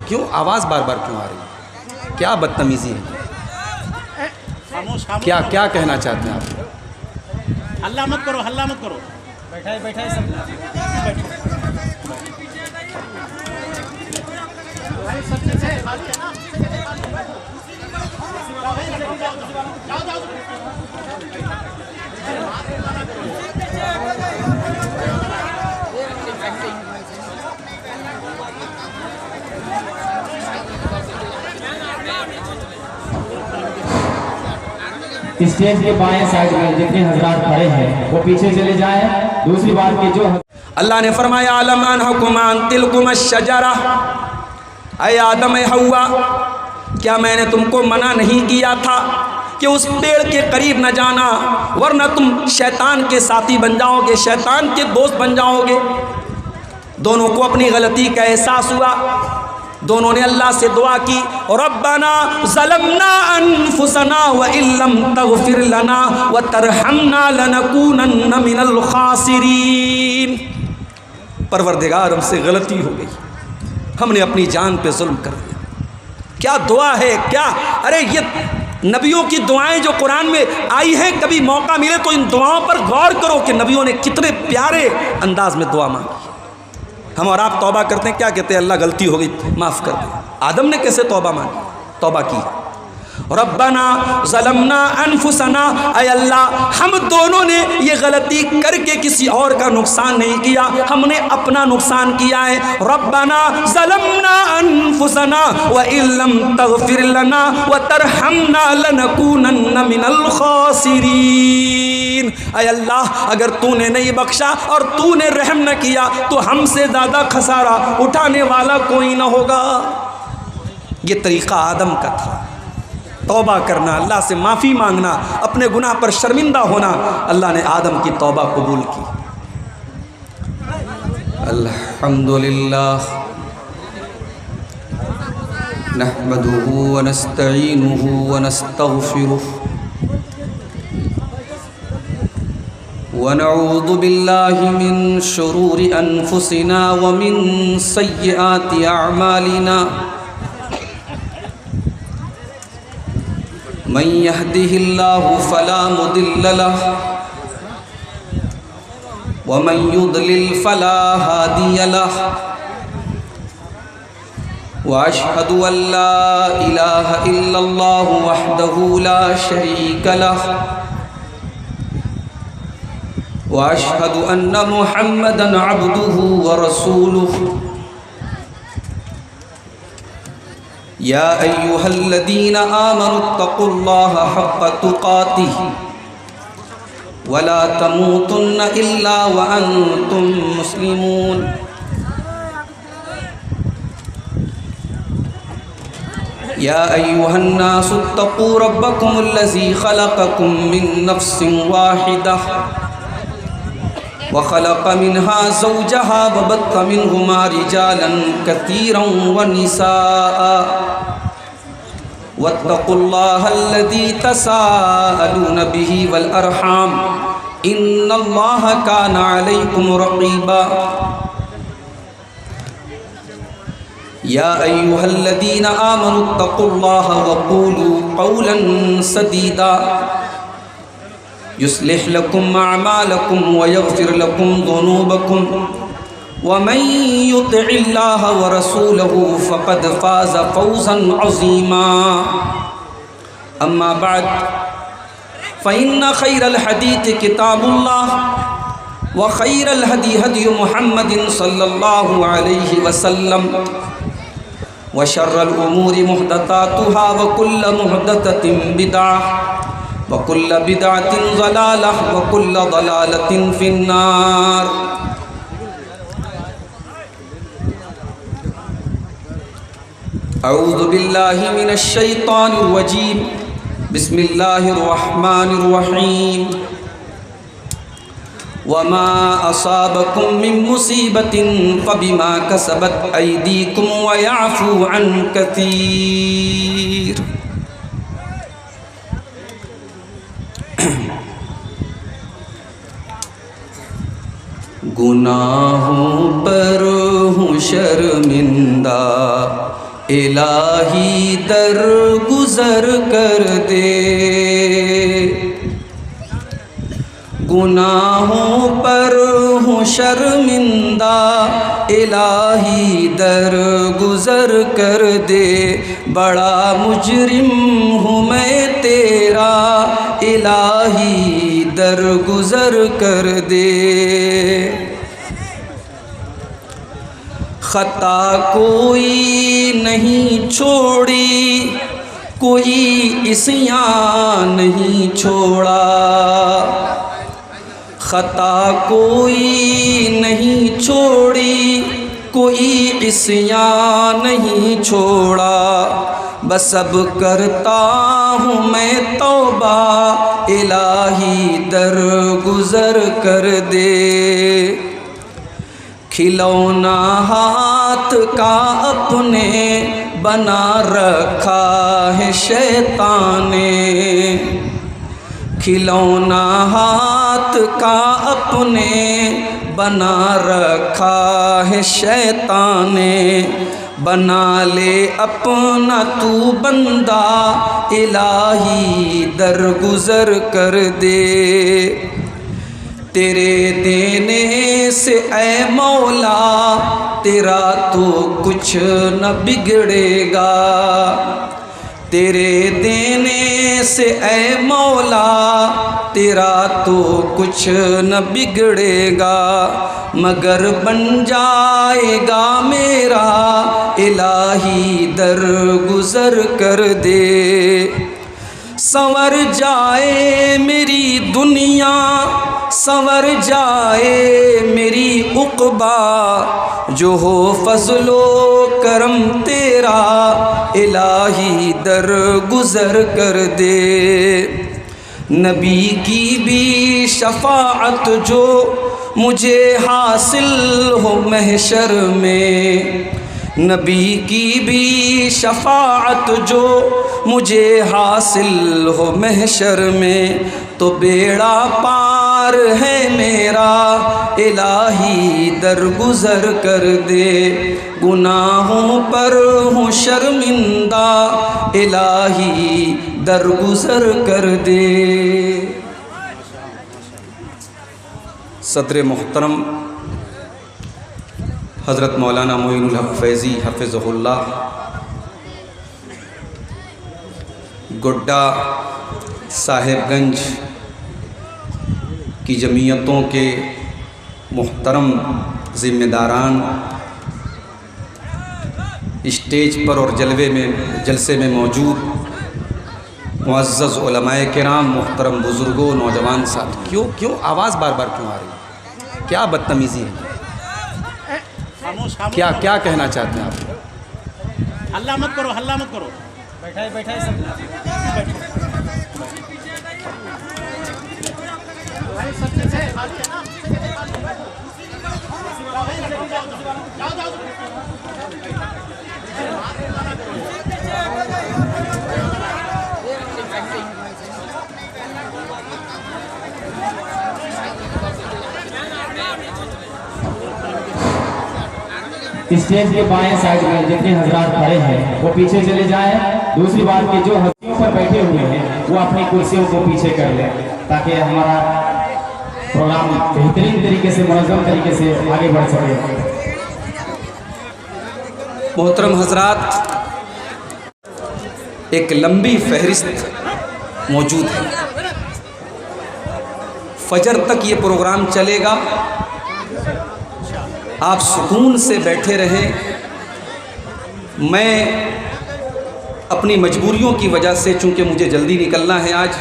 کیوں آواز بار بار کیوں آ رہی ہے؟ کیا بدتمیزی ہے؟ کیا کیا کہنا چاہتے ہیں آپ؟ ہلہ مت کرو، ہلہ مت کرو، بیٹھائے بیٹھائے سب اسٹیج کے بائیں سائڈ میں جتنے حضرات کھڑے ہیں وہ پیچھے چلے جائیں. دوسری بات کہ جو اللہ نے فرمایا علم انحکم عن تلکم الشجرہ، اے آدم اے حوا، کیا میں نے تم کو منع نہیں کیا تھا کہ اس پیڑ کے قریب نہ جانا، ورنہ تم شیطان کے ساتھی بن جاؤ گے، شیطان کے دوست بن جاؤ گے. دونوں کو اپنی غلطی کا احساس ہوا، دونوں نے اللہ سے دعا کی، ربنا ظلمنا انفسنا وان لم تغفر لنا وترحمنا لنکونن من الخاسرین. پروردگار ہم سے غلطی ہو گئی، ہم نے اپنی جان پہ ظلم کر دیا. کیا دعا ہے، کیا ارے یہ نبیوں کی دعائیں جو قرآن میں آئی ہیں، کبھی موقع ملے تو ان دعاؤں پر غور کرو کہ نبیوں نے کتنے پیارے انداز میں دعا مانگی. ہم اور آپ توبہ کرتے ہیں، کیا کہتے ہیں؟ اللہ غلطی ہو گئی معاف کر دے. آدم نے کیسے توبہ مانگی، توبہ کی؟ ربنا ظلمنا انفسنا، اے اللہ ہم دونوں نے یہ غلطی کر کے کسی اور کا نقصان نہیں کیا، ہم نے اپنا نقصان کیا ہے. ربنا ظلمنا انفسنا وان لم تغفر لنا وترحمنا لنکونن من الخاسرین. اے اللہ اگر تو نے نہیں بخشا اور تو نے رحم نہ کیا تو ہم سے زیادہ خسارہ اٹھانے والا کوئی نہ ہوگا. یہ طریقہ آدم کا تھا، توبہ کرنا، اللہ سے معافی مانگنا، اپنے گناہ پر شرمندہ ہونا. اللہ نے آدم کی توبہ قبول کی. الحمدللہ نحمده ونستعینه ونستغفره ونعوذ باللہ من شرور انفسنا ومن سیئات اعمالنا. من يهده الله فلا مضل له ومن يضلل فلا هادي له واشهد ان لا اله الا الله وحده لا شريك له واشهد ان محمدا عبده ورسوله. يا أيها الذين آمنوا اتقوا الله حق تقاته ولا تموتن إلا وأنتم مسلمون. يا أيها الناس اتقوا ربكم الذي خلقكم من نفس واحدة وخلق منها زوجها وبث منهما رجالا كثيرا ونساء واتقوا الله الذي تساءلون به والأرحام إن الله كان عليكم رقيبا. يا أيها الذين آمنوا اتقوا الله وقولوا قولا سديدا يصلح لكم أعمالكم ويغفر لكم ذنوبكم ومن يطع الله ورسوله فقد فاز فوزا عظيما. أما بعد فإن خير الحديث كتاب الله وخير الهدي هدي محمد صلى الله عليه وسلم وشر الأمور محدثاتها وكل محدثة بدعة وكل بدعة ضلالة وكل ضلالة في النار. أعوذ بالله من الشيطان الرجيم. بسم الله الرحمن الرحيم. وما أصابكم من مصيبة فبما كسبت أيديكم ويعفو عن كثير. گناہوں پر ہوں شرمندہ الہی در گزر کر دے، گناہوں پر ہوں شرمندہ، الہی در گزر کر دے، بڑا مجرم ہوں میں تیرا، الہی در گزر کر دے۔ خطا کوئی نہیں چھوڑی، کوئی عصیان نہیں چھوڑا، خطا کوئی نہیں چھوڑی، کوئی عصیان نہیں چھوڑا، بس اب کرتا ہوں میں توبہ، الہی در گزر کر دے۔ کھلونا ہاتھ کا اپنے بنا رکھا ہے شیطان نے، کھلونا ہاتھ کا اپنے بنا رکھا ہے شیطان نے، بنا لے اپنا تو بندہ، الہی در گزر کر دے۔ تیرے دینے سے اے مولا تیرا تو کچھ نہ بگڑے گا، تیرے دینے سے اے مولا تیرا تو کچھ نہ بگڑے گا، مگر بن جائے گا میرا، الہی در گزر کر دے۔ سنور جائے میری دنیا، سنور جائے میری عقبیٰ، جو ہو فضل و کرم تیرا، الہی در گزر کر دے۔ نبی کی بھی شفاعت جو مجھے حاصل ہو محشر میں، نبی کی بھی شفاعت جو مجھے حاصل ہو محشر میں، تو بیڑا پار ہے میرا، الہی در گزر کر دے۔ گناہوں پر ہوں شرمندہ، الہی در گزر کر دے۔ صدر محترم حضرت مولانا معین الحق فیضی حفظہ اللہ، گڈا صاحب گنج کی جمعیتوں کے محترم ذمہ داران، اسٹیج پر اور جلسے میں موجود معزز علماء کرام، محترم بزرگوں، نوجوان ساتھ، کیوں آواز بار بار کیوں آ رہی ہے؟ کیا بدتمیزی ہے؟ کیا کہنا چاہتے ہیں آپ؟ ہلہ مت کرو، ہلہ مت کرو، بیٹھائے سب۔ اسٹیج کے بائیں سائڈ میں جتنے حضرات کھڑے ہیں وہ پیچھے چلے جائیں۔ دوسری بات کہ جو ہستیوں پر بیٹھے ہوئے ہیں وہ اپنی کرسیوں کو پیچھے کر لیں تاکہ ہمارا پروگرام بہترین طریقے سے، منظم طریقے سے آگے بڑھ سکے۔ محترم حضرات، ایک لمبی فہرست موجود ہے، فجر تک یہ پروگرام چلے گا، آپ سکون سے بیٹھے رہیں۔ میں اپنی مجبوریوں کی وجہ سے، چونکہ مجھے جلدی نکلنا ہے آج،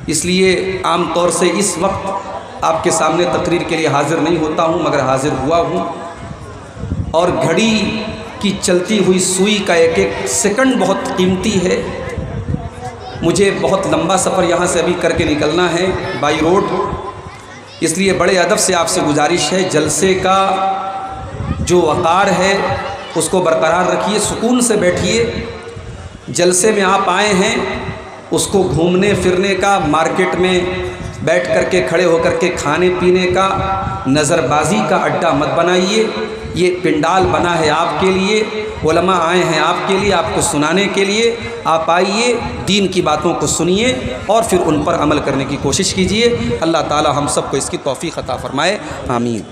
اس لیے عام طور سے اس وقت آپ کے سامنے تقریر کے لیے حاضر نہیں ہوتا ہوں، مگر حاضر ہوا ہوں۔ اور گھڑی کی چلتی ہوئی سوئی کا ایک ایک سیکنڈ بہت قیمتی ہے۔ مجھے بہت لمبا سفر یہاں سے ابھی کر کے نکلنا ہے بائی روڈ، اس لیے بڑے ادب سے آپ سے گزارش ہے، جلسے کا جو وقار ہے اس کو برقرار رکھیے، سکون سے بیٹھیے۔ جلسے میں آپ آئے ہیں، اس کو گھومنے پھرنے کا، مارکیٹ میں بیٹھ کر کے، کھڑے ہو کر کے کھانے پینے کا، نظر بازی کا اڈا مت بنائیے۔ یہ پنڈال بنا ہے آپ کے لیے، علماء آئے ہیں آپ کے لیے، آپ کو سنانے کے لیے۔ آپ آئیے، دین کی باتوں کو سنیے اور پھر ان پر عمل کرنے کی کوشش کیجیے۔ اللہ تعالی ہم سب کو اس کی توفیق عطا فرمائے، آمین۔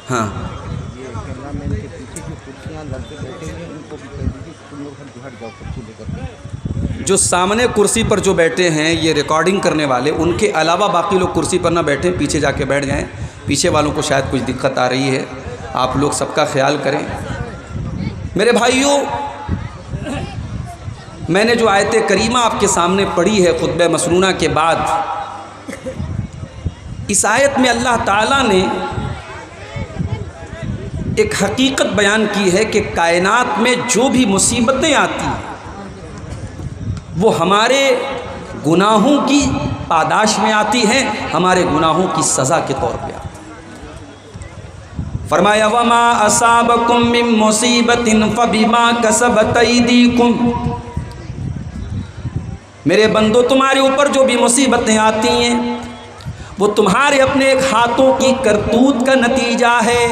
ہاں، جو سامنے کرسی پر جو بیٹھے ہیں یہ ریکارڈنگ کرنے والے، ان کے علاوہ باقی لوگ کرسی پر نہ بیٹھیں، پیچھے جا کے بیٹھ جائیں۔ پیچھے والوں کو شاید کچھ دقت آ رہی ہے، آپ لوگ سب کا خیال کریں۔ میرے بھائیوں، میں نے جو آیت کریمہ آپ کے سامنے پڑھی ہے خطبہ مسنونہ کے بعد، اس آیت میں اللہ تعالیٰ نے ایک حقیقت بیان کی ہے کہ کائنات میں جو بھی مصیبتیں آتی ہیں وہ ہمارے گناہوں کی پاداش میں آتی ہیں، ہمارے گناہوں کی سزا کے طور پہ آتی ہیں۔ فرمایا وَمَا أَصَابَكُم مِّن مُّصِيبَةٍ فَبِمَا كَسَبَتْ أَيْدِيكُمْ۔ میرے بندو، تمہارے اوپر جو بھی مصیبتیں آتی ہیں وہ تمہارے اپنے ایک ہاتھوں کی کرتوت کا نتیجہ ہے،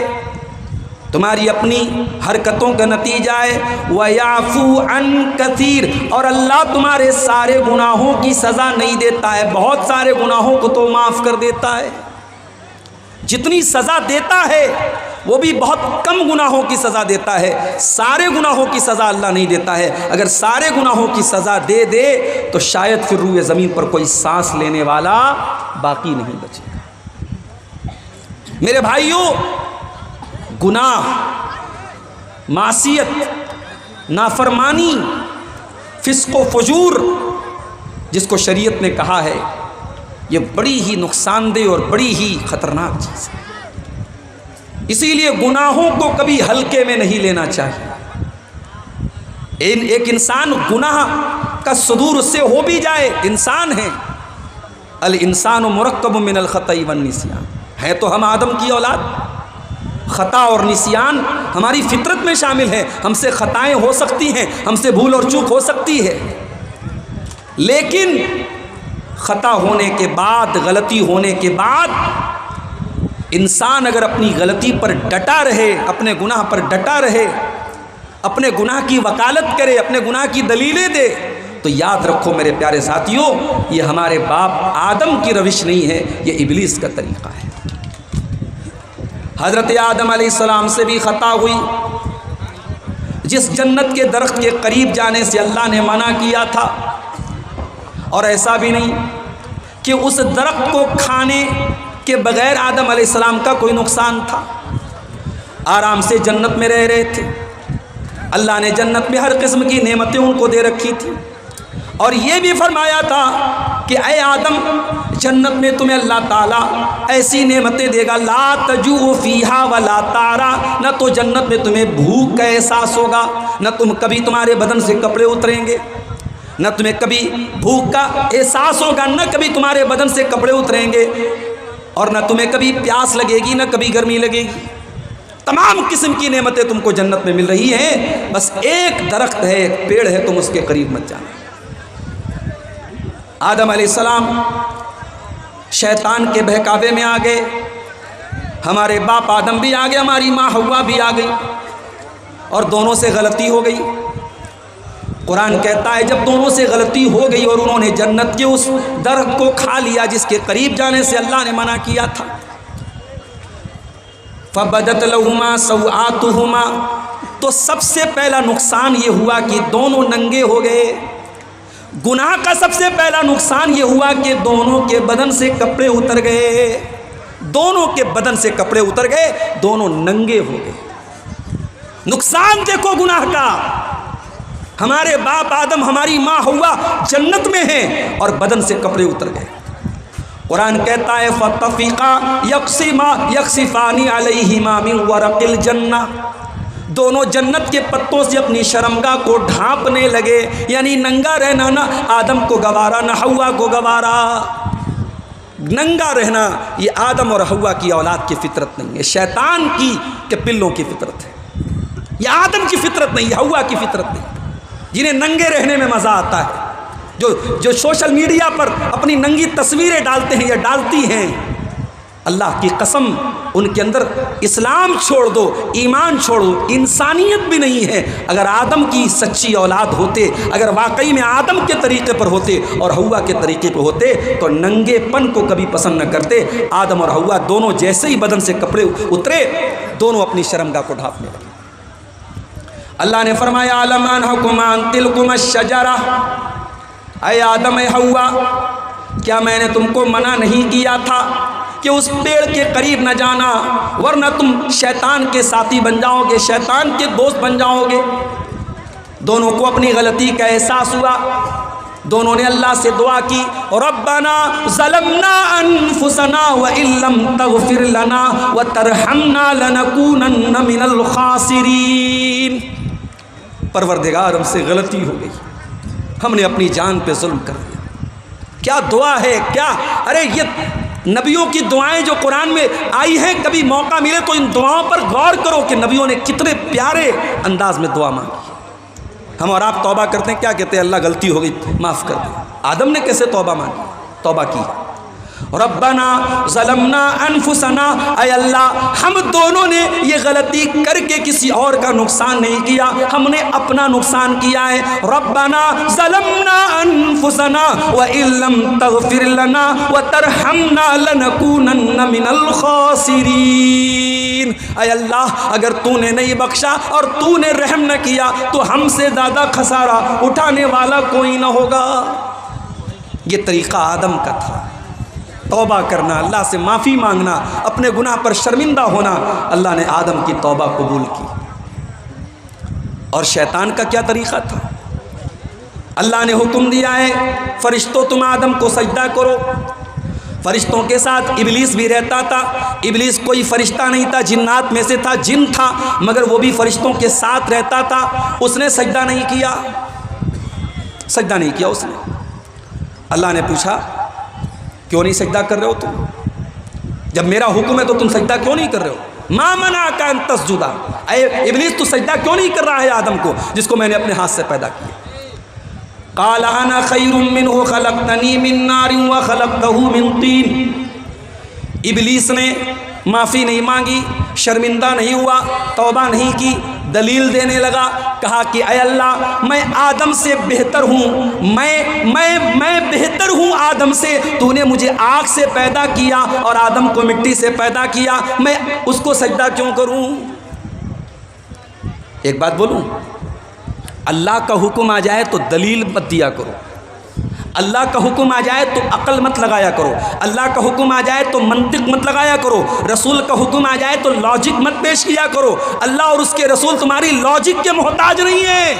تمہاری اپنی حرکتوں کا نتیجہ ہے۔ وَيَعْفُو عَن كَثِيرٍ، اور اللہ تمہارے سارے گناہوں کی سزا نہیں دیتا ہے، بہت سارے گناہوں کو تو معاف کر دیتا ہے۔ جتنی سزا دیتا ہے وہ بھی بہت کم گناہوں کی سزا دیتا ہے، سارے گناہوں کی سزا اللہ نہیں دیتا ہے۔ اگر سارے گناہوں کی سزا دے دے تو شاید پھر روئے زمین پر کوئی سانس لینے والا باقی نہیں بچے گا۔ میرے بھائیوں، گناہ، معصیت، نافرمانی، فسق و فجور جس کو شریعت نے کہا ہے، یہ بڑی ہی نقصان دہ اور بڑی ہی خطرناک چیز ہے۔ اسی لیے گناہوں کو کبھی ہلکے میں نہیں لینا چاہیے۔ ایک انسان گناہ کا صدور اس سے ہو بھی جائے، انسان ہے، الانسان مرکب من الخطأ والنسیان، ہے تو ہم آدم کی اولاد، خطا اور نسیان ہماری فطرت میں شامل ہے۔ ہم سے خطائیں ہو سکتی ہیں، ہم سے بھول اور چوک ہو سکتی ہے، لیکن خطا ہونے کے بعد، غلطی ہونے کے بعد انسان اگر اپنی غلطی پر ڈٹا رہے، اپنے گناہ پر ڈٹا رہے، اپنے گناہ کی وکالت کرے، اپنے گناہ کی دلیلیں دے، تو یاد رکھو میرے پیارے ساتھیوں، یہ ہمارے باپ آدم کی روش نہیں ہے، یہ ابلیس کا طریقہ ہے۔ حضرت آدم علیہ السلام سے بھی خطا ہوئی، جس جنت کے درخت کے قریب جانے سے اللہ نے منع کیا تھا، اور ایسا بھی نہیں کہ اس درخت کو کھانے کے بغیر آدم علیہ السلام کا کوئی نقصان تھا، آرام سے جنت میں رہ رہے تھے، اللہ نے جنت میں ہر قسم کی نعمتیں ان کو دے رکھی تھی، اور یہ بھی فرمایا تھا کہ اے آدم، جنت میں تمہیں اللہ تعالیٰ ایسی نعمتیں دے گا، لا تجوع فیہا ولا تعرا، نہ تو جنت میں تمہیں بھوک کا احساس ہوگا، نہ کبھی تمہارے بدن سے کپڑے اتریں گے، نہ تمہیں کبھی بھوک کا احساس ہوگا، نہ کبھی تمہارے بدن سے کپڑے اتریں گے، اور نہ تمہیں کبھی پیاس لگے گی، نہ کبھی گرمی لگے گی۔ تمام قسم کی نعمتیں تم کو جنت میں مل رہی ہیں، بس ایک درخت ہے، ایک پیڑ ہے، تم اس کے قریب مت جانا۔ آدم علیہ السلام شیطان کے بہکاوے میں آ گئے، ہمارے باپ آدم بھی آ گئے، ہماری ماں حوا بھی آ گئی، اور دونوں سے غلطی ہو گئی۔ قرآن کہتا ہے جب دونوں سے غلطی ہو گئی اور انہوں نے جنت کے اس درخت کو کھا لیا جس کے قریب جانے سے اللہ نے منع کیا تھا، فَبَدَتْ لَهُمَا سَوْآتُهُمَا، تو سب سے پہلا نقصان یہ ہوا کہ دونوں ننگے ہو گئے۔ گناہ کا سب سے پہلا نقصان یہ ہوا کہ دونوں کے بدن سے کپڑے اتر گئے، دونوں کے بدن سے کپڑے اتر گئے، دونوں ننگے ہو گئے۔ نقصان دیکھو گناہ کا، ہمارے باپ آدم، ہماری ماں حوا جنت میں ہیں اور بدن سے کپڑے اتر گئے۔ قرآن کہتا ہے فَاتَّفِقَا يَقْصِفَانِ عَلَيْهِمَا مِنْ وَرَقِ الْجَنَّةِ، دونوں جنت کے پتوں سے اپنی شرمگاہ کو ڈھانپنے لگے، یعنی ننگا رہنا نہ آدم کو گوارا نہ حوا کو گوارا۔ ننگا رہنا یہ آدم اور حوا کی اولاد کی فطرت نہیں ہے، شیطان کی کہ پلوں کی فطرت ہے، یہ آدم کی فطرت نہیں ہے، حوا کی فطرت نہیں، جنہیں ننگے رہنے میں مزہ آتا ہے، جو سوشل میڈیا پر اپنی ننگی تصویریں ڈالتے ہیں یا ڈالتی ہیں، اللہ کی قسم ان کے اندر اسلام چھوڑ دو، ایمان چھوڑو، انسانیت بھی نہیں ہے۔ اگر آدم کی سچی اولاد ہوتے، اگر واقعی میں آدم کے طریقے پر ہوتے اور حوا کے طریقے پر ہوتے تو ننگے پن کو کبھی پسند نہ کرتے۔ آدم اور حوا دونوں جیسے ہی بدن سے کپڑے اترے دونوں اپنی شرمگاہ کو ڈھانپنے لگے۔ اللہ نے فرمایا علم انحکما عن تلکما الشجرہ، اے آدم اے حوا، کیا میں نے تم کو منع نہیں کیا تھا کہ اس پیڑ کے قریب نہ جانا، ورنہ تم شیطان کے ساتھی بن جاؤ گے، شیطان کے دوست بن جاؤ گے۔ دونوں کو اپنی غلطی کا احساس ہوا، دونوں نے اللہ سے دعا کی، ربنا ظلمنا انفسنا وان لم تغفر لنا وترحمنا لنکونن من الخاسرین۔ پروردگار ہم سے غلطی ہو گئی، ہم نے اپنی جان پہ ظلم کر دیا۔ کیا دعا ہے، کیا ارے یہ نبیوں کی دعائیں جو قرآن میں آئی ہیں، کبھی موقع ملے تو ان دعاؤں پر غور کرو کہ نبیوں نے کتنے پیارے انداز میں دعا مانگی۔ ہم اور آپ توبہ کرتے ہیں، کیا کہتے ہیں؟ اللہ غلطی ہو گئی معاف کر دے۔ آدم نے کیسے توبہ مانگی، توبہ کی، ربنا ظلمنا انفسنا، اے اللہ ہم دونوں نے یہ غلطی کر کے کسی اور کا نقصان نہیں کیا، ہم نے اپنا نقصان کیا ہے۔ ربنا ظلمنا انفسنا وان لم تغفر لنا وترحمنا لنکونن من الخاسرین۔ اے اللہ اگر تو نے نہیں بخشا اور تو نے رحم نہ کیا تو ہم سے زیادہ خسارہ اٹھانے والا کوئی نہ ہوگا۔ یہ طریقہ آدم کا تھا، توبہ کرنا، اللہ سے معافی مانگنا، اپنے گناہ پر شرمندہ ہونا۔ اللہ نے آدم کی توبہ قبول کی۔ اور شیطان کا کیا طریقہ تھا؟ اللہ نے حکم دیا ہے فرشتوں تم آدم کو سجدہ کرو۔ فرشتوں کے ساتھ ابلیس بھی رہتا تھا۔ ابلیس کوئی فرشتہ نہیں تھا، جنات میں سے تھا، جن تھا، مگر وہ بھی فرشتوں کے ساتھ رہتا تھا۔ اس نے سجدہ نہیں کیا، سجدہ نہیں کیا اس نے۔ اللہ نے پوچھا کیوں نہیں سجدہ کر رہے ہو تم؟ جب میرا حکم ہے تو تم سجدہ کیوں نہیں کر رہے ہو؟ ما منعک ان تسجد، اے ابلیس تو سجدہ کیوں نہیں کر رہا ہے آدم کو جس کو میں نے اپنے ہاتھ سے پیدا کیا؟ قال انا خیر منہ خلقتنی من نار وخلقتہ من طین۔ ابلیس نے معافی نہیں مانگی، شرمندہ نہیں ہوا، توبہ نہیں کی، دلیل دینے لگا، کہا کہ اے اللہ میں آدم سے بہتر ہوں، میں بہتر ہوں آدم سے، تو نے مجھے آگ سے پیدا کیا اور آدم کو مٹی سے پیدا کیا، میں اس کو سجدہ کیوں کروں؟ ایک بات بولوں، اللہ کا حکم آ جائے تو دلیل مت دیا کرو، اللہ کا حکم آ جائے تو عقل مت لگایا کرو، اللہ کا حکم آ جائے تو منطق مت لگایا کرو، رسول کا حکم آ جائے تو لاجک مت پیش کیا کرو۔ اللہ اور اس کے رسول تمہاری لاجک کے محتاج نہیں ہے۔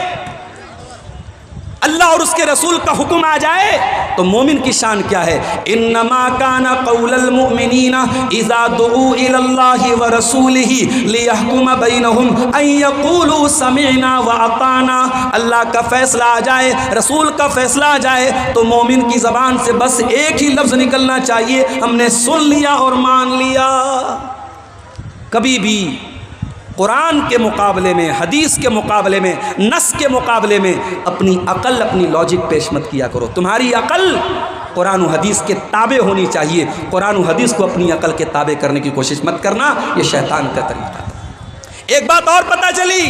اللہ اور اس کے رسول کا حکم آ جائے تو مومن کی شان کیا ہے؟ انما کان قول المؤمنین اذا دعوا الی اللہ ورسولہ لیحکم بینہم ان یقولوا سمعنا واطعنا۔ اللہ کا فیصلہ آ جائے، رسول کا فیصلہ آ جائے تو مومن کی زبان سے بس ایک ہی لفظ نکلنا چاہیے، ہم نے سن لیا اور مان لیا۔ کبھی بھی قرآن کے مقابلے میں، حدیث کے مقابلے میں، نص کے مقابلے میں اپنی عقل، اپنی لاجک پیش مت کیا کرو۔ تمہاری عقل قرآن و حدیث کے تابع ہونی چاہیے، قرآن و حدیث کو اپنی عقل کے تابع کرنے کی کوشش مت کرنا، یہ شیطان کا طریقہ ہے۔ ایک بات اور پتہ چلی،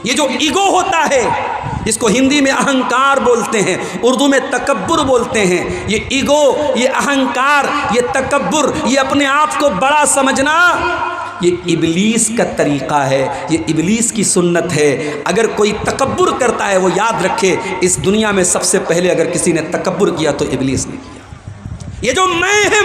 یہ جو ایگو ہوتا ہے، اس کو ہندی میں اہنکار بولتے ہیں، اردو میں تکبر بولتے ہیں۔ یہ ایگو، یہ اہنکار، یہ تکبر، یہ اپنے آپ کو بڑا سمجھنا، یہ ابلیس کا طریقہ ہے، یہ ابلیس کی سنت ہے۔ اگر کوئی تکبر کرتا ہے وہ یاد رکھے اس دنیا میں سب سے پہلے اگر کسی نے تکبر کیا تو ابلیس نے کیا۔ یہ جو میں ہے،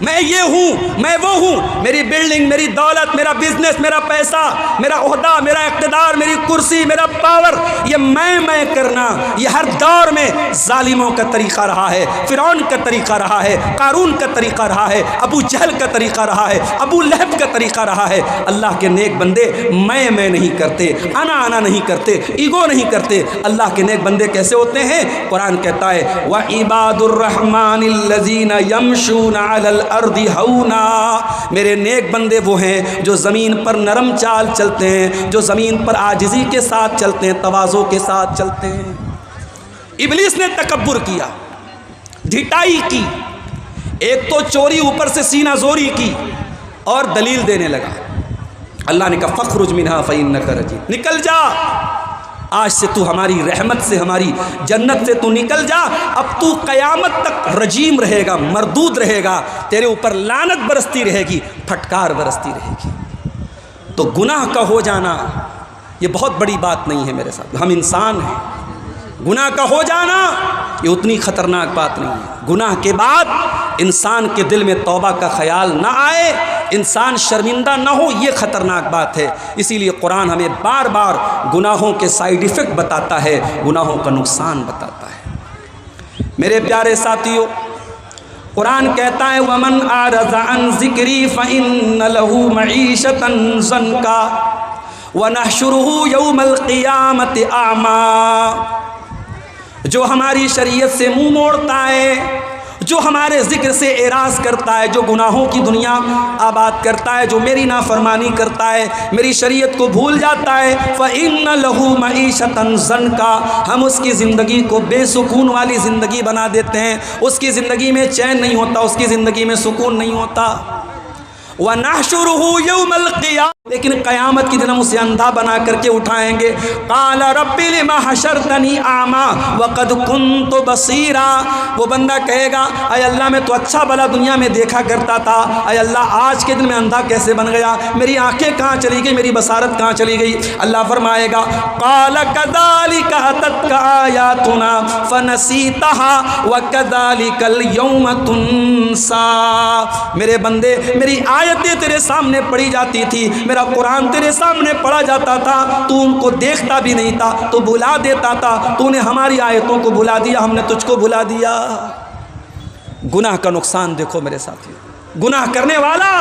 میں یہ ہوں، میں وہ ہوں، میری بلڈنگ، میری دولت، میرا بزنس، میرا پیسہ، میرا عہدہ، میرا اقتدار، میری کرسی، میرا پاور، یہ میں کرنا، یہ ہر دور میں ظالموں کا طریقہ رہا ہے، فرعون کا طریقہ رہا ہے، قارون کا طریقہ رہا ہے، ابو جہل کا طریقہ رہا ہے، ابو لہب کا طریقہ رہا ہے۔ اللہ کے نیک بندے میں نہیں کرتے، انا نہیں کرتے، ایگو نہیں کرتے۔ اللہ کے نیک بندے کیسے ہوتے ہیں؟ قرآن کہتا ہے وَعِبَادُ الرَّحْمَنِ الَّذِينَ يَمْشُونَ عَلَى الْأَرْضِ هَوْنًا۔ میرے نیک بندے وہ ہیں جو زمین پر نرم چال چلتے ہیں، جو زمین پر عاجزی کے ساتھ چلتے ہیں، تواضع کے ساتھ چلتے ہیں۔ ابلیس نے تکبر کیا، ڈھٹائی کی، ایک تو چوری اوپر سے سینہ زوری کی اور دلیل دینے لگا۔ اللہ نے کہا فخرج منہا فإنک رجیم، نکل جا، آج سے تو ہماری رحمت سے، ہماری جنت سے تو نکل جا، اب تو قیامت تک رجیم رہے گا، مردود رہے گا، تیرے اوپر لعنت برستی رہے گی، پھٹکار برستی رہے گی۔ تو گناہ کا ہو جانا یہ بہت بڑی بات نہیں ہے میرے ساتھ، ہم انسان ہیں، گناہ کا ہو جانا یہ اتنی خطرناک بات نہیں ہے۔ گناہ کے بعد انسان کے دل میں توبہ کا خیال نہ آئے، انسان شرمندہ نہ ہو، یہ خطرناک بات ہے۔ اسی لیے قرآن ہمیں بار بار گناہوں کے سائیڈ ایفیکٹ بتاتا ہے، گناہوں کا نقصان بتاتا ہے۔ میرے پیارے ساتھیوں، قرآن کہتا ہے وَمَنْ أَعْرَضَ عَنْ ذِكْرِي فَإِنَّ لَهُ مَعِيشَةً ضَنْكًا وَنَحْشُرُهُ يَوْمَ الْقِيَامَةِ أَعْمَىٰ، جو ہماری شریعت سے منہ موڑتا ہے، جو ہمارے ذکر سے اعراض کرتا ہے، جو گناہوں کی دنیا آباد کرتا ہے، جو میری نافرمانی کرتا ہے، میری شریعت کو بھول جاتا ہے، فَإِنَّ لَهُ مَعِيشَةً ضَنْكًا، ہم اس کی زندگی کو بے سکون والی زندگی بنا دیتے ہیں، اس کی زندگی میں چین نہیں ہوتا، اس کی زندگی میں سکون نہیں ہوتا۔ وَنَحْشُرُهُ يَوْمَ الْقِيَامَةِ، لیکن قیامت کی دن ہم اسے اندھا بنا کر کے اٹھائیں گے۔ قَالَ رَبِّ لِمَ حَشَرْتَنِي أَعْمَىٰ وَقَدْ كُنْتُ بَصِيرًا، وہ بندہ کہے گا اے اللہ میں تو اچھا بھلا دنیا میں دیکھا کرتا تھا، اے اللہ آج کے دن میں اندھا کیسے بن گیا، میری آنکھیں کہاں چلی گئی، میری بصارت کہاں چلی گئی۔ اللہ فرمائے گا قَالَ كَذَٰلِكَ أَتَتْكَ آيَاتُنَا فَنَسِيتَهَا وَكَذَٰلِكَ الْيَوْمَ تُنسَىٰ، میرے بندے میری آیتیں تیرے سامنے پڑھی جاتی تھی، میرا قرآن تیرے سامنے پڑھا جاتا تھا، تو ان کو دیکھتا بھی نہیں تھا، تو بھلا دیتا تھا، تو نے ہماری آیتوں کو بھلا دیا، ہم نے تجھ کو بھلا دیا۔ گناہ کا نقصان دیکھو میرے ساتھی، گناہ کرنے والا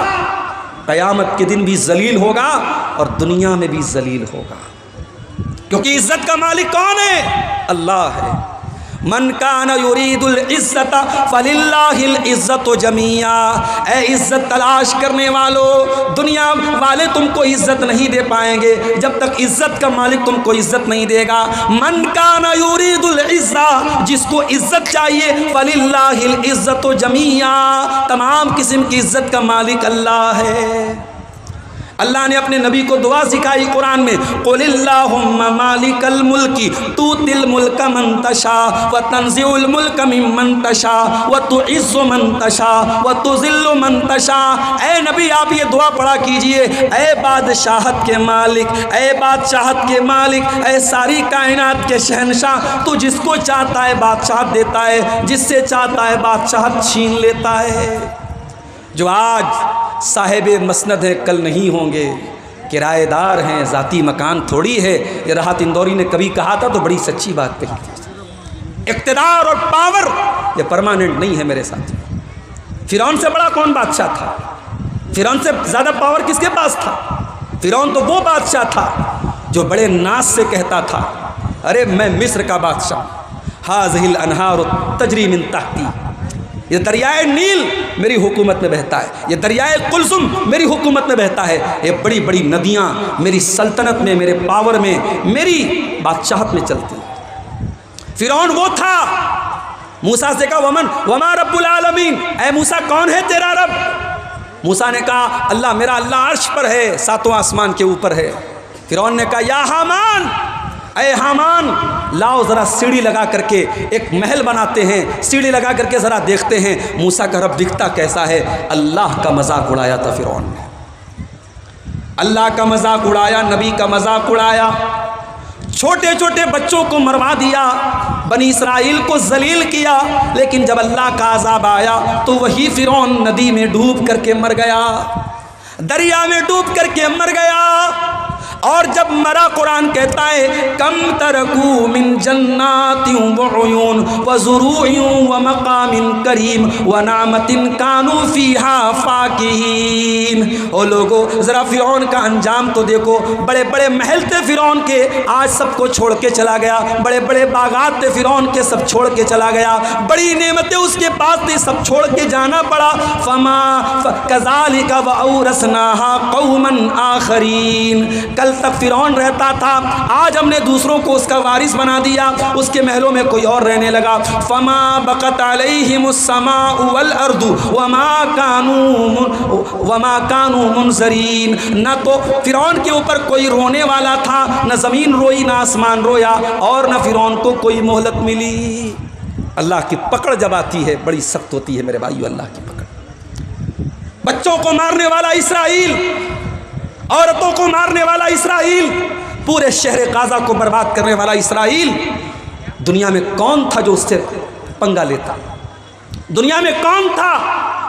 قیامت کے دن بھی ذلیل ہوگا اور دنیا میں بھی ذلیل ہوگا، کیونکہ عزت کا مالک کون ہے؟ اللہ ہے۔ من کان یرید العزت فللہ العزت جمیعا، اے عزت تلاش کرنے والو، دنیا والے تم کو عزت نہیں دے پائیں گے جب تک عزت کا مالک تم کو عزت نہیں دے گا۔ من کان یرید العزت، جس کو عزت چاہیے، فللہ العزت جمیعا، تمام قسم کی عزت کا مالک اللہ ہے۔ اللہ نے اپنے نبی کو دعا سکھائی قرآن میں، قُلِ اللَّهُمَّ مَالِكَ الْمُلْكِ تُؤْتِي الْمُلْكَ مَن تَشَاءُ وَتَنزِعُ الْمُلْكَ مِمَّن تَشَاءُ وَتُعِزُّ مَن تَشَاءُ وَتُذِلُّ مَن تَشَاءُ۔ اے نبی آپ یہ دعا پڑھا کیجئے، اے بادشاہت کے مالک، اے بادشاہت کے مالک، اے ساری کائنات کے شہنشاہ، تو جس کو چاہتا ہے بادشاہت دیتا ہے، جس سے چاہتا ہے بادشاہت چھین لیتا ہے۔ جو آج صاحب مسند ہے کل نہیں ہوں گے، کرایہ دار ہیں، ذاتی مکان تھوڑی ہے، یہ راحت اندوری نے کبھی کہا تھا تو بڑی سچی بات کہی تھی۔ اقتدار اور پاور یہ پرماننٹ نہیں ہے میرے ساتھ۔ فرعون سے بڑا کون بادشاہ تھا؟ فرعون سے زیادہ پاور کس کے پاس تھا؟ فرعون تو وہ بادشاہ تھا جو بڑے ناز سے کہتا تھا ارے میں مصر کا بادشاہ، ھذہ الانہار تجری من تحتی، یہ دریائے نیل میری حکومت میں بہتا ہے، یہ دریائے قلزم میری حکومت میں بہتا ہے، یہ بڑی بڑی ندیاں میری سلطنت میں، میرے پاور میں، میری بادشاہت میں چلتی ہیں۔ فرعون وہ تھا، موسیٰ سے کہا وما رب العالمین، اے موسیٰ کون ہے تیرا رب؟ موسیٰ نے کہا اللہ، میرا اللہ عرش پر ہے، ساتوں آسمان کے اوپر ہے۔ فرعون نے کہا یا حامان، اے حامان لاؤ ذرا سیڑھی لگا کر کے ایک محل بناتے ہیں، سیڑھی لگا کر کے ذرا دیکھتے ہیں موسیٰ کا رب دکھتا کیسا ہے۔ اللہ کا مذاق اڑایا تھا فرعون نے، اللہ کا مذاق اڑایا، نبی کا مذاق اڑایا، چھوٹے چھوٹے بچوں کو مروا دیا، بنی اسرائیل کو ذلیل کیا، لیکن جب اللہ کا عذاب آیا تو وہی فرعون ندی میں ڈوب کر کے مر گیا، دریا میں ڈوب کر کے مر گیا۔ اور جب مرا قرآن کہتا ہے کم ترکو من جنات وعیون وزروع ومقام کریم ونعمت کانوا فیہا فاکہین۔ او لوگو ذرا فرعون کا انجام تو دیکھو، بڑے بڑے محل تھے فرعون کے، آج سب کو چھوڑ کے چلا گیا، بڑے بڑے باغات تھے فرعون کے، سب چھوڑ کے چلا گیا، بڑی نعمتیں اس کے پاس تھی، سب چھوڑ کے جانا پڑا۔ فما کذالک واورثناھا قوما آخرین، کل سال تک فرعون رہتا تھا، آج ہم نے دوسروں کو اس کا وارث بنا دیا، اس کے محلوں میں کوئی اور رہنے لگا۔ فما بقت علیہم السماء والارض وما كانوا منظرین۔ نہ تو فرعون کے اوپر کوئی رونے والا تھا، نہ زمین روئی، نہ آسمان رویا، اور نہ فرعون کو کوئی مہلت ملی۔ اللہ کی پکڑ جب آتی ہے بڑی سخت ہوتی ہے میرے بھائیو، اللہ کی پکڑ۔ بچوں کو مارنے والا اسرائیل، عورتوں کو مارنے والا اسرائیل، پورے شہر غزہ کو برباد کرنے والا اسرائیل، دنیا میں کون تھا جو اس سے پنگا لیتا؟ دنیا میں کون تھا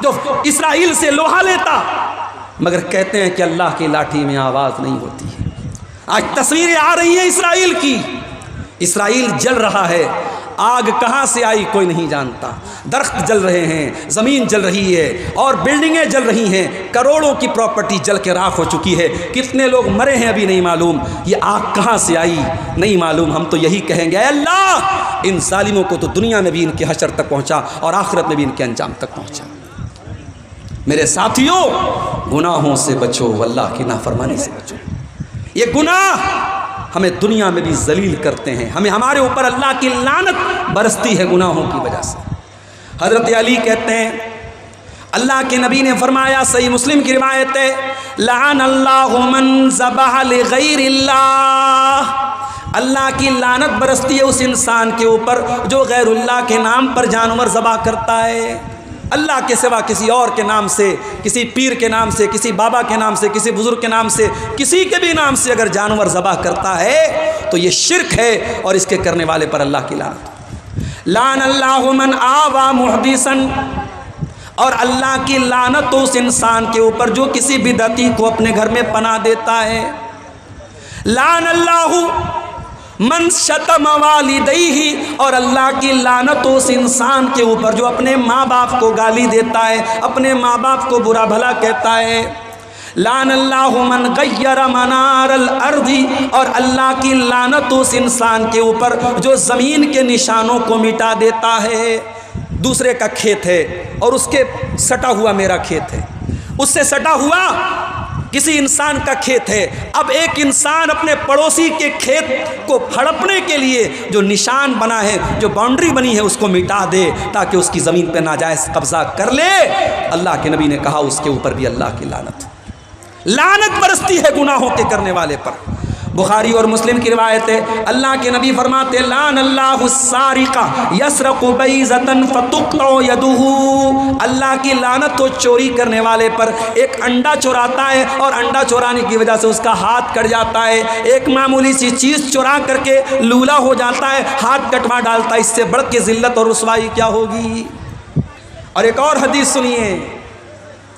جو اسرائیل سے لوہا لیتا؟ مگر کہتے ہیں کہ اللہ کی لاٹھی میں آواز نہیں ہوتی ہے۔ آج تصویریں آ رہی ہیں اسرائیل کی، اسرائیل جل رہا ہے، آگ کہاں سے آئی کوئی نہیں جانتا، درخت جل رہے ہیں، زمین جل رہی ہے، اور بلڈنگیں جل رہی ہیں، کروڑوں کی پراپرٹی جل کے راکھ ہو چکی ہے، کتنے لوگ مرے ہیں ابھی نہیں معلوم، یہ آگ کہاں سے آئی نہیں معلوم۔ ہم تو یہی کہیں گے، اے اللہ ان ظالموں کو تو دنیا میں بھی ان کے حشر تک پہنچا اور آخرت میں بھی ان کے انجام تک پہنچا۔ میرے ساتھیوں، گناہوں سے بچو، اللہ کی نافرمانی سے بچو۔ یہ گناہ ہمیں دنیا میں بھی ذلیل کرتے ہیں، ہمیں ہمارے اوپر اللہ کی لعنت برستی ہے گناہوں کی وجہ سے۔ حضرت علی کہتے ہیں، اللہ کے نبی نے فرمایا، صحیح مسلم کی روایت ہے، لعن اللہ من ذبح لغیر اللہ، اللہ کی لعنت برستی ہے اس انسان کے اوپر جو غیر اللہ کے نام پر جانور ذبح کرتا ہے۔ اللہ کے سوا کسی اور کے نام سے، کسی پیر کے نام سے، کسی بابا کے نام سے، کسی بزرگ کے نام سے، کسی کے بھی نام سے اگر جانور ذبح کرتا ہے تو یہ شرک ہے، اور اس کے کرنے والے پر اللہ کی لعنت۔ لعن اللہ من آوى محدثا، اور اللہ کی لعنت تو اس انسان کے اوپر جو کسی بدعتی کو اپنے گھر میں پناہ دیتا ہے۔ لعن اللہ من شتم والدیہ، اور اللہ کی لعنت اس انسان کے اوپر جو اپنے ماں باپ کو گالی دیتا ہے، اپنے ماں باپ کو برا بھلا کہتا ہے۔ لعن اللہ من غیر منار الارض، اور اللہ کی لعنت اس انسان کے اوپر جو زمین کے نشانوں کو مٹا دیتا ہے۔ دوسرے کا کھیت ہے اور اس کے سٹا ہوا میرا کھیت ہے، اس سے سٹا ہوا کسی انسان کا کھیت ہے، اب ایک انسان اپنے پڑوسی کے کھیت کو ہڑپنے کے لیے جو نشان بنا ہے، جو باؤنڈری بنی ہے، اس کو مٹا دے تاکہ اس کی زمین پہ ناجائز قبضہ کر لے۔ اللہ کے نبی نے کہا اس کے اوپر بھی اللہ کی لعنت برستی ہے گناہوں کے کرنے والے پر۔ بخاری اور مسلم کی روایت ہے، اللہ کے نبی فرماتے، لعن اللہ السارق یسرق بیضۃ فتقطع یدہ، اللہ کی لعنت تو چوری کرنے والے پر، ایک انڈا چوراتا ہے اور انڈا چورانے کی وجہ سے اس کا ہاتھ کٹ جاتا ہے، ایک معمولی سی چیز چورا کر کے لولا ہو جاتا ہے، ہاتھ کٹوا ڈالتا ہے، اس سے بڑھ کے ذلت اور رسوائی کیا ہوگی۔ اور ایک اور حدیث سنیے،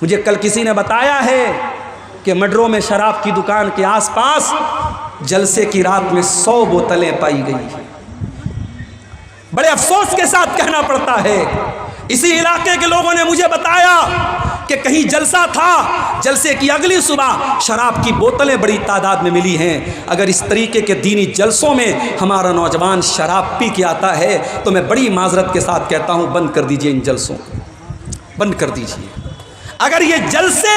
مجھے کل کسی نے بتایا ہے کہ مڈرو میں شراب کی دکان کے آس پاس جلسے کی رات میں 100 بوتلیں پائی گئی۔ بڑے افسوس کے ساتھ کہنا پڑتا ہے، اسی علاقے کے لوگوں نے مجھے بتایا کہ کہیں جلسہ تھا، جلسے کی اگلی صبح شراب کی بوتلیں بڑی تعداد میں ملی ہیں۔ اگر اس طریقے کے دینی جلسوں میں ہمارا نوجوان شراب پی کے آتا ہے تو میں بڑی معذرت کے ساتھ کہتا ہوں، بند کر دیجئے ان جلسوں کو، بند کر دیجئے۔ اگر یہ جلسے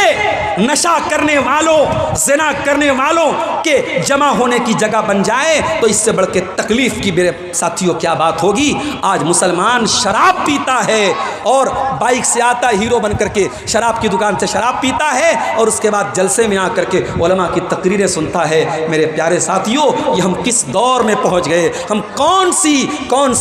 نشہ کرنے والوں، زنا کرنے والوں کے جمع ہونے کی جگہ بن جائے تو اس سے بڑھ کے تکلیف کی میرے ساتھیوں کیا بات ہوگی۔ آج مسلمان شراب پیتا ہے اور بائک سے آتا ہے ہیرو بن کر کے، شراب کی دکان سے شراب پیتا ہے اور اس کے بعد جلسے میں آ کر کے علماء کی تقریریں سنتا ہے۔ میرے پیارے ساتھیوں، یہ ہم کس دور میں پہنچ گئے، ہم کون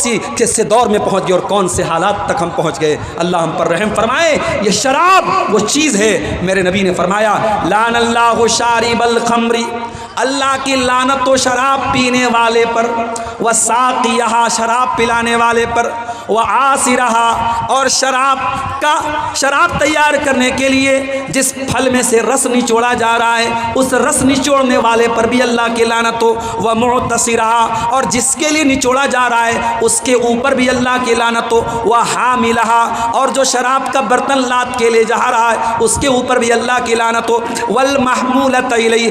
سی کس دور میں پہنچ گئے اور کون سے حالات تک ہم پہنچ گئے۔ اللہ ہم پر رحم فرمائے۔ یہ شراب وہ چیز ہے، میرے نبی نے فرمایا، لعن اللہ شارب الخمر، اللہ کی لعنت تو شراب پینے والے پر، وساقیہا، شراب پلانے والے پر، وعاصرہا، اور شراب تیار کرنے کے لیے جس پھل میں سے رس نچوڑا جا رہا ہے اس رس نچوڑنے والے پر بھی اللہ کی لعنت ہو، ومعتصرہا، اور جس کے لیے نچوڑا جا رہا ہے اس کے اوپر بھی اللہ کی لعنت ہو، وحاملہا، اور جو شراب کا برتن لاد کے لے جا رہا ہے اس کے اوپر بھی اللہ کی لعنت ہو، والمحمولۃ الیہ،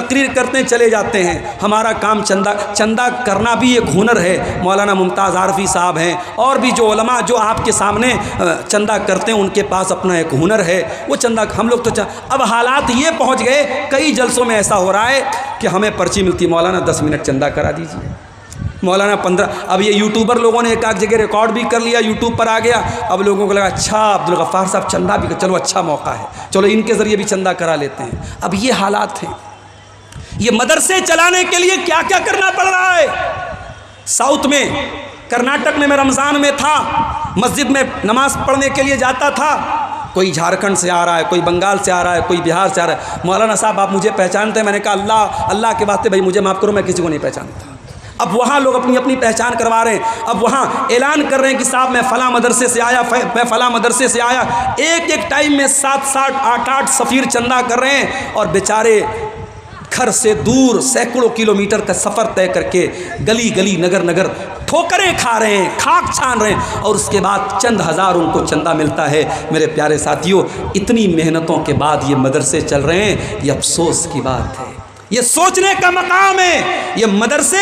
تقریر کرتے ہیں چلے جاتے ہیں. ہمارا کام چندہ کرنا بھی ایک ہنر ہے. مولانا ممتاز عارفی صاحب ہیں اور بھی جو علماء جو آپ کے سامنے چندہ کرتے ہیں ان کے پاس اپنا ایک ہنر ہے. وہ چندہ ہم لوگ تو اب حالات یہ پہنچ گئے کئی جلسوں میں ایسا ہو رہا ہے کہ ہمیں پرچی ملتی ہے مولانا 10 منٹ چندہ کرا دیجیے, مولانا 15. اب یہ یوٹیوبر لوگوں نے ایک آدھ جگہ ریکارڈ بھی کر لیا, یوٹیوب پر آ گیا. اب لوگوں کو لگا اچھا عبدالغفار صاحب چندہ بھی چلو اچھا موقع ہے, چلو ان کے ذریعے بھی چندہ کرا لیتے ہیں. اب یہ حالات ہیں. یہ مدرسے چلانے کے لیے کیا کیا کرنا پڑ رہا ہے. ساؤتھ میں کرناٹک میں رمضان میں تھا, مسجد میں نماز پڑھنے کے لیے جاتا تھا, کوئی جھارکھنڈ سے آ رہا ہے, کوئی بنگال سے آ رہا ہے, کوئی بہار سے آ رہا ہے. مولانا صاحب آپ مجھے پہچانتے ہیں؟ میں نے کہا اللہ کے واسطے بھائی مجھے معاف کرو, میں کسی کو نہیں پہچانتا. اب وہاں لوگ اپنی پہچان کروا رہے ہیں. اب وہاں اعلان کر رہے ہیں کہ صاحب میں فلاں مدرسے سے آیا, میں فلاں مدرسے سے آیا. ایک ٹائم میں 7 8 سفیر چندہ کر رہے ہیں اور بیچارے گھر سے دور سینکڑوں کلومیٹر کا سفر طے کر کے گلی گلی نگر نگر ٹھوکریں کھا رہے ہیں, خاک چھان رہے ہیں, اور اس کے بعد چند ہزار ان کو چندہ ملتا ہے. میرے پیارے ساتھیوں, اتنی محنتوں کے بعد یہ مدرسے چل رہے ہیں, یہ افسوس کی بات ہے. یہ سوچنے کا مقام ہے. یہ مدرسے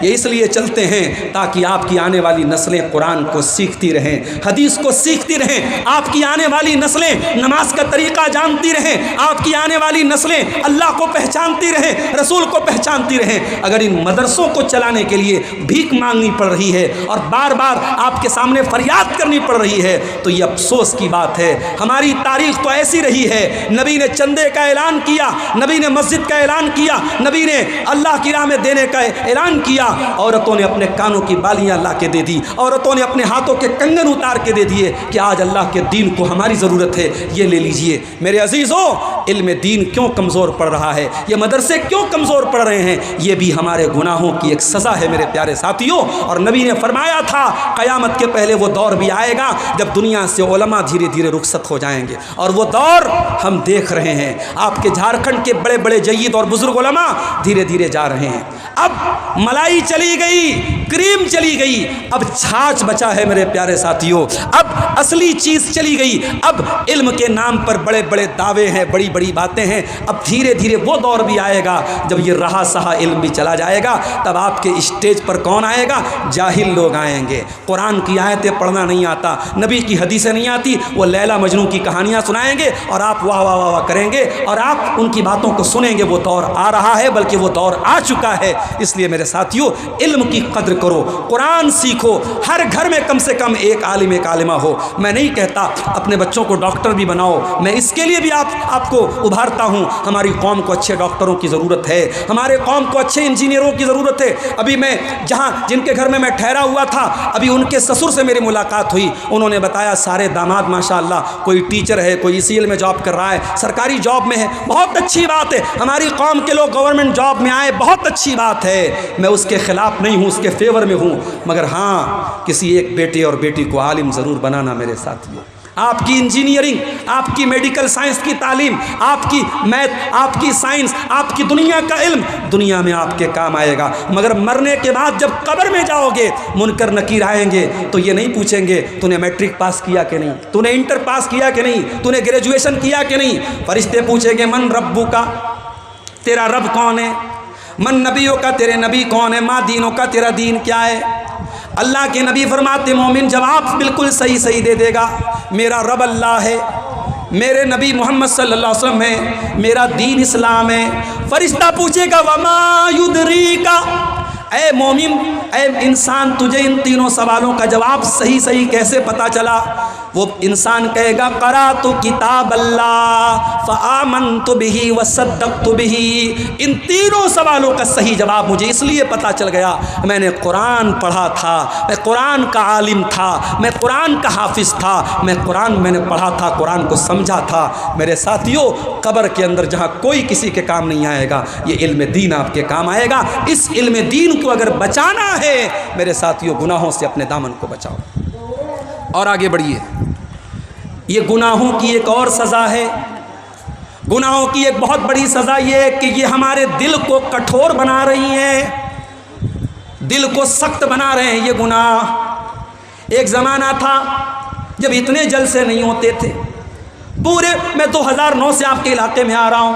یہ اس لیے چلتے ہیں تاکہ آپ کی آنے والی نسلیں قرآن کو سیکھتی رہیں, حدیث کو سیکھتی رہیں. آپ کی آنے والی نسلیں نماز کا طریقہ جانتی رہیں. آپ کی آنے والی نسلیں اللہ کو پہچانتی رہیں, رسول کو پہچانتی رہیں. اگر ان مدرسوں کو چلانے کے لیے بھیک مانگنی پڑ رہی ہے اور بار بار آپ کے سامنے فریاد کرنی پڑ رہی ہے تو یہ افسوس کی بات ہے. ہماری تاریخ تو ایسی رہی ہے. نبی نے چندے کا اعلان کیا, نبی نے مسجد کا اعلان کیا, نبی نے اللہ کی راہ میں دینے کا اعلان کیا. عورتوں نے اپنے کانوں کی بالیاں لا کے دے دی, عورتوں نے اپنے ہاتھوں کے کنگن اتار کے دے دیے کہ آج اللہ کے دین کو ہماری ضرورت ہے, یہ لے لیجئے. میرے عزیزوں, علم دین کیوں کمزور پڑ رہا ہے, یہ مدرسے کیوں کمزور پڑ رہے ہیں؟ یہ بھی ہمارے گناہوں کی ایک سزا ہے میرے پیارے ساتھیوں. اور نبی نے فرمایا تھا قیامت کے پہلے وہ دور بھی آئے گا جب دنیا سے علماء دھیرے دھیرے رخصت ہو جائیں گے, اور وہ دور ہم دیکھ رہے ہیں. آپ کے جھارکھنڈ کے بڑے بڑے جید اور بزرگ علماء دھیرے دھیرے جا رہے ہیں. اب ملائی چلی گئی, کریم چلی گئی, اب چھاچ بچا ہے میرے پیارے ساتھیوں. اب اصلی چیز چلی گئی. اب علم کے نام پر بڑے بڑے دعوے ہیں, بڑی بڑی باتیں ہیں. اب دھیرے دھیرے وہ دور بھی آئے گا جب یہ رہا سہا علم بھی چلا جائے گا. تب آپ کے اسٹیج پر کون آئے گا؟ جاہل لوگ آئیں گے. قرآن کی آیتیں پڑھنا نہیں آتا, نبی کی حدیثیں نہیں آتی, وہ لیلا مجنوں کی کہانیاں سنائیں گے اور آپ واہ واہ واہ واہ کریں گے اور آپ ان کی باتوں کو سنیں گے. وہ دور آ رہا ہے, بلکہ وہ دور آ چکا ہے. اس لیے میرے ساتھیوں, علم کی قدر کرو, قرآن سیکھو. ہر گھر میں کم سے کم ایک عالم ایک عالمہ ہو. میں نہیں کہتا اپنے بچوں کو ڈاکٹر بھی بناؤ, میں اس کے لیے بھی آپ کو ابھارتا ہوں. ہماری قوم کو اچھے ڈاکٹروں کی ضرورت ہے, ہمارے قوم کو اچھے انجینئروں کی ضرورت ہے. ابھی میں جن کے گھر میں ٹھہرا ہوا تھا, ابھی ان کے سسر سے میری ملاقات ہوئی. انہوں نے بتایا سارے داماد ماشاءاللہ, کوئی ٹیچر ہے, کوئی ECL میں جاب کر رہا ہے, سرکاری جاب میں ہے. بہت اچھی بات ہے. ہماری قوم کے لوگ گورنمنٹ جاب میں آئے, بہت اچھی بات ہے. میں اس کے خلاف نہیں ہوں, اس کے فیور میں ہوں. مگر ہاں, کسی ایک بیٹے اور بیٹی کو عالم ضرور بنانا میرے ساتھیوں. آپ کی انجینئرنگ, آپ کی میڈیکل سائنس کی تعلیم, آپ کی میتھ, آپ کی سائنس, آپ کی دنیا کا علم دنیا میں آپ کے کام آئے گا. مگر مرنے کے بعد جب قبر میں جاؤ گے, منکر نکیر آئیں گے تو یہ نہیں پوچھیں گے تو نے میٹرک پاس کیا کہ نہیں, تو نے انٹر پاس کیا کہ نہیں, تو نے گریجویشن کیا کہ نہیں. فرشتے پوچھیں گے من ربو کا, تیرا رب کون ہے؟ من نبیوں کا, تیرے نبی کون ہے؟ ماں دینوں کا, تیرا دین کیا ہے؟ اللہ کے نبی فرماتے مومن جواب بالکل صحیح دے دے گا, میرا رب اللہ ہے, میرے نبی محمد صلی اللہ علیہ وسلم ہے, میرا دین اسلام ہے. فرشتہ پوچھے گا وما یدریکا, اے مومن, اے انسان, تجھے ان تینوں سوالوں کا جواب صحیح کیسے پتا چلا؟ وہ انسان کہے گا قرأت کتاب اللہ فآمنت بہ وصدقت بہ. ان تینوں سوالوں کا صحیح جواب مجھے اس لیے پتا چل گیا, میں نے قرآن پڑھا تھا, میں قرآن کا عالم تھا, میں قرآن کا حافظ تھا, میں نے پڑھا تھا, قرآن کو سمجھا تھا. میرے ساتھیوں, قبر کے اندر جہاں کوئی کسی کے کام نہیں آئے گا, یہ علم دین آپ کے کام آئے گا. اس علم دین کو اگر بچانا ہے میرے ساتھیوں, گناہوں سے اپنے دامن کو بچاؤ اور آگے بڑھیے. یہ گناہوں کی ایک اور سزا ہے. گناہوں کی ایک بہت بڑی سزا یہ ہے کہ یہ ہمارے دل کو کٹھور بنا رہی ہیں, دل کو سخت بنا رہے ہیں یہ گناہ. ایک زمانہ تھا جب اتنے جلسے نہیں ہوتے تھے. میں 2009 سے آپ کے علاقے میں آ رہا ہوں.